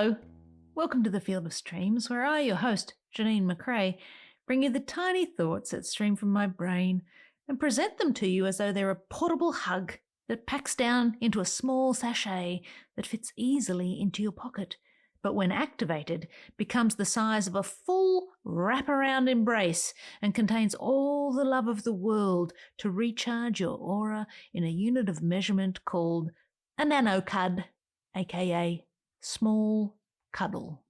Hello, welcome to the Field of Streams, where I, your host, Janine McRae, bring you the tiny thoughts that stream from my brain and present them to you as though they're a portable hug that packs down into a small sachet that fits easily into your pocket, but when activated becomes the size of a full wraparound embrace and contains all the love of the world to recharge your aura in a unit of measurement called a nanocud, aka small cuddle.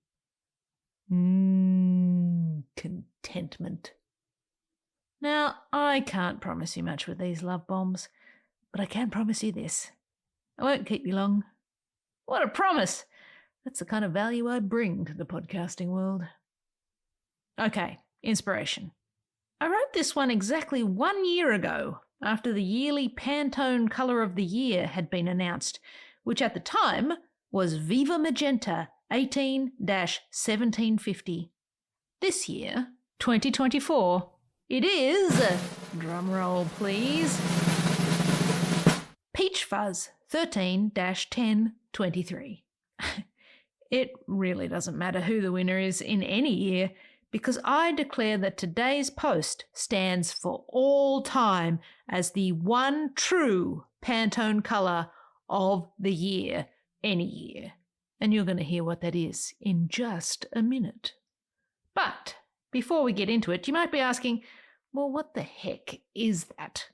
Contentment. Now, I can't promise you much with these love bombs, but I can promise you this. I won't keep you long. What a promise! That's the kind of value I bring to the podcasting world. Okay, inspiration. I wrote this one exactly 1 year ago, after the yearly Pantone Color of the Year had been announced, which at the time was Viva Magenta 18-1750. This year, 2024, it is, drumroll please, Peach Fuzz 13-1023. It really doesn't matter who the winner is in any year, because I declare that today's post stands for all time as the one true Pantone colour of the year, any year. And you're going to hear what that is in just a minute. But before we get into it, you might be asking, well, what the heck is that?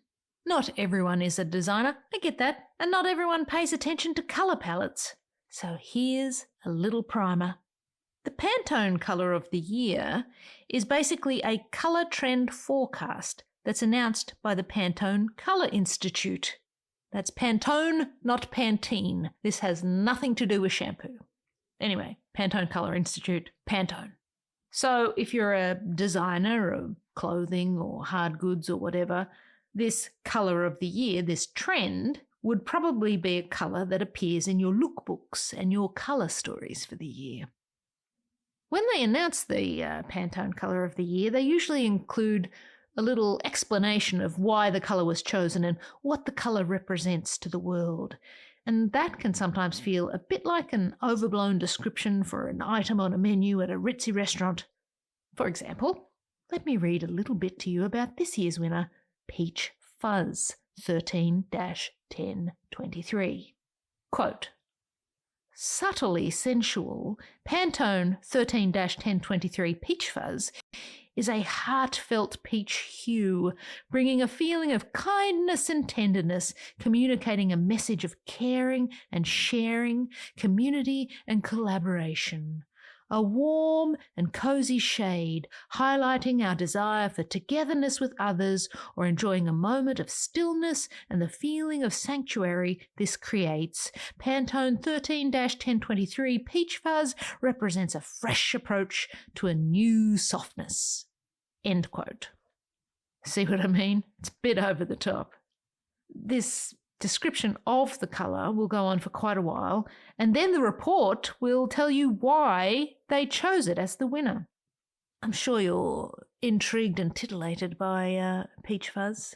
Not everyone is a designer, I get that, and not everyone pays attention to colour palettes. So here's a little primer. The Pantone Colour of the Year is basically a colour trend forecast that's announced by the Pantone Color Institute. That's Pantone, not Pantene. This has nothing to do with shampoo. Anyway, Pantone Color Institute, Pantone. So if you're a designer of clothing or hard goods or whatever, this colour of the year, this trend, would probably be a colour that appears in your lookbooks and your colour stories for the year. When they announce the Pantone Colour of the Year, they usually include a little explanation of why the colour was chosen and what the colour represents to the world. And that can sometimes feel a bit like an overblown description for an item on a menu at a ritzy restaurant. For example, let me read a little bit to you about this year's winner, Peach Fuzz 13-1023. Quote, subtly sensual, Pantone 13-1023 Peach Fuzz is a heartfelt peach hue, bringing a feeling of kindness and tenderness, communicating a message of caring and sharing, community and collaboration. A warm and cozy shade, highlighting our desire for togetherness with others or enjoying a moment of stillness and the feeling of sanctuary this creates. Pantone 13-1023 Peach Fuzz represents a fresh approach to a new softness. End quote. See what I mean? It's a bit over the top. This description of the colour will go on for quite a while, and then the report will tell you why they chose it as the winner. I'm sure you're intrigued and titillated by Peach Fuzz,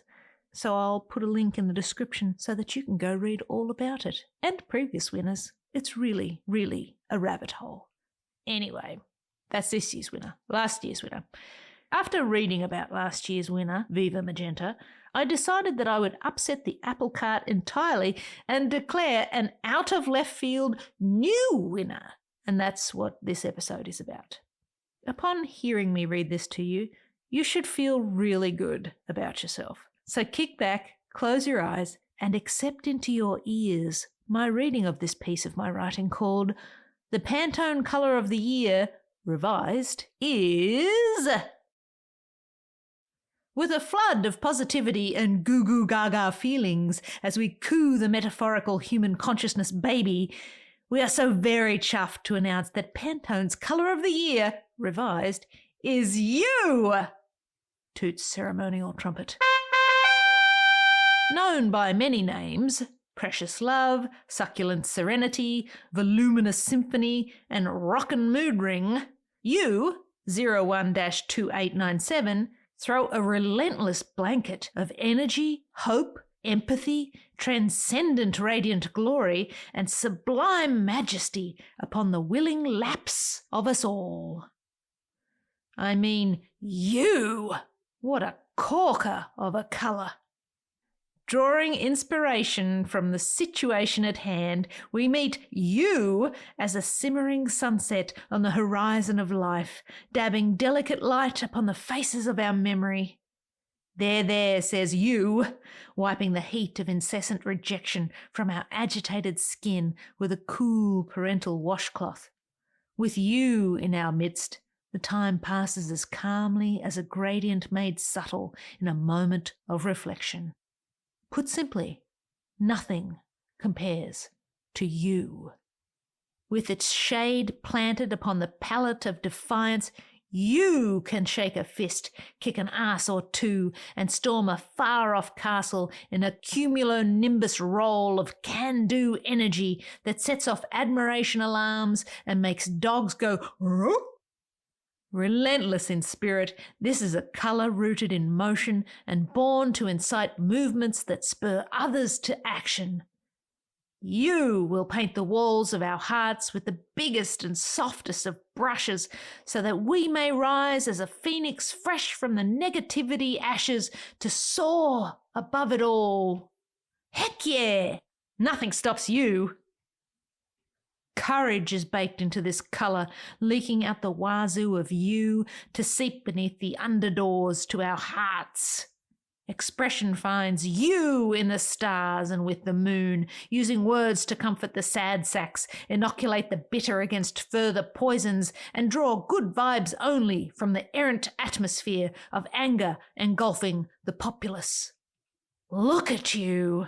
so I'll put a link in the description so that you can go read all about it, and previous winners. It's really, really a rabbit hole. Anyway, that's this year's winner, last year's winner. After reading about last year's winner, Viva Magenta, I decided that I would upset the apple cart entirely and declare an out-of-left-field new winner. And that's what this episode is about. Upon hearing me read this to you, you should feel really good about yourself. So kick back, close your eyes, and accept into your ears my reading of this piece of my writing called The Pantone Colour of the Year, Revised, is... With a flood of positivity and goo-goo gaga feelings as we coo the metaphorical human consciousness baby, we are so very chuffed to announce that Pantone's Colour of the Year, revised, is you! Toots ceremonial trumpet. Known by many names, Precious Love, Succulent Serenity, Voluminous Symphony, and Rockin' Mood Ring, you, 01-2897, throw a relentless blanket of energy, hope, empathy, transcendent radiant glory, and sublime majesty upon the willing lapse of us all. I mean, you! What a corker of a colour! Drawing inspiration from the situation at hand, we meet you as a simmering sunset on the horizon of life, dabbing delicate light upon the faces of our memory. There, says you, wiping the heat of incessant rejection from our agitated skin with a cool parental washcloth. With you in our midst, the time passes as calmly as a gradient made subtle in a moment of reflection. Put simply, nothing compares to you. With its shade planted upon the palette of defiance, you can shake a fist, kick an ass or two, and storm a far-off castle in a cumulonimbus roll of can-do energy that sets off admiration alarms and makes dogs go "Roo!" Relentless in spirit, this is a colour rooted in motion and born to incite movements that spur others to action. You will paint the walls of our hearts with the biggest and softest of brushes so that we may rise as a phoenix fresh from the negativity ashes to soar above it all. Heck yeah! Nothing stops you. Courage is baked into this colour, leaking out the wazoo of you to seep beneath the underdoors to our hearts. Expression finds you in the stars and with the moon, using words to comfort the sad sacks, inoculate the bitter against further poisons, and draw good vibes only from the errant atmosphere of anger engulfing the populace. Look at you!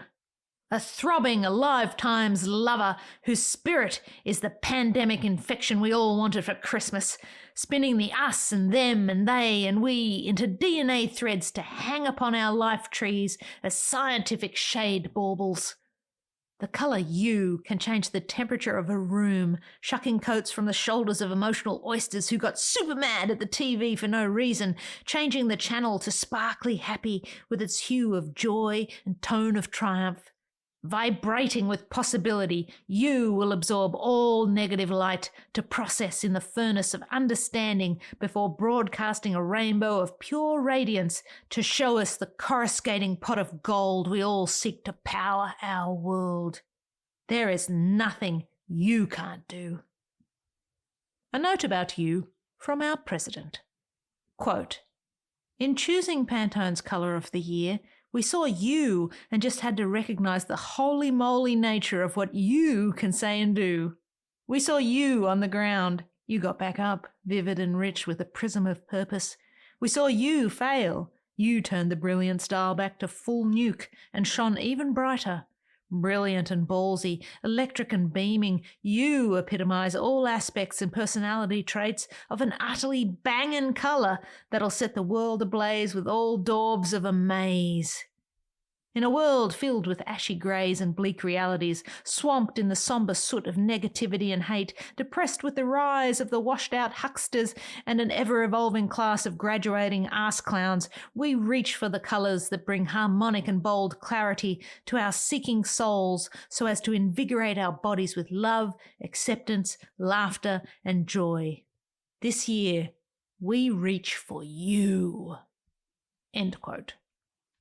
A throbbing, alive times lover whose spirit is the pandemic infection we all wanted for Christmas, spinning the us and them and they and we into DNA threads to hang upon our life trees as scientific shade baubles. The colour you can change the temperature of a room, shucking coats from the shoulders of emotional oysters who got super mad at the TV for no reason, changing the channel to sparkly happy with its hue of joy and tone of triumph. Vibrating with possibility, you will absorb all negative light to process in the furnace of understanding before broadcasting a rainbow of pure radiance to show us the coruscating pot of gold we all seek to power our world. There is nothing you can't do. A note about you from our president. Quote, "In choosing Pantone's colour of the year, we saw you and just had to recognise the holy-moly nature of what you can say and do. We saw you on the ground. You got back up, vivid and rich with a prism of purpose. We saw you fail. You turned the brilliance dial back to full nuke and shone even brighter. Brilliant and ballsy, electric and beaming, you epitomise all aspects and personality traits of an utterly bangin' colour that'll set the world ablaze with all daubs of amaze. In a world filled with ashy greys and bleak realities, swamped in the sombre soot of negativity and hate, depressed with the rise of the washed-out hucksters and an ever-evolving class of graduating arse-clowns, we reach for the colours that bring harmonic and bold clarity to our seeking souls so as to invigorate our bodies with love, acceptance, laughter and joy. This year, we reach for you." End quote.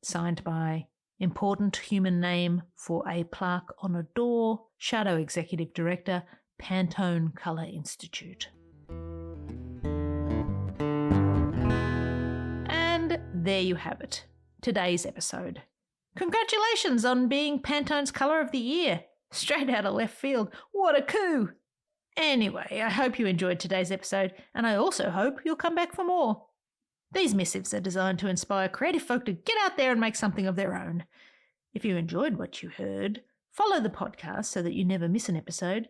Signed by important human name for a plaque on a door, Shadow Executive Director, Pantone Color Institute. And there you have it, today's episode. Congratulations on being Pantone's Colour of the Year. Straight out of left field. What a coup! Anyway, I hope you enjoyed today's episode, and I also hope you'll come back for more. These missives are designed to inspire creative folk to get out there and make something of their own. If you enjoyed what you heard, follow the podcast so that you never miss an episode,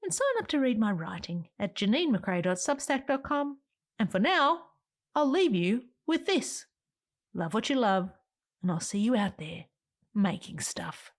and sign up to read my writing at janinemccrae.substack.com. And for now, I'll leave you with this. Love what you love, and I'll see you out there making stuff.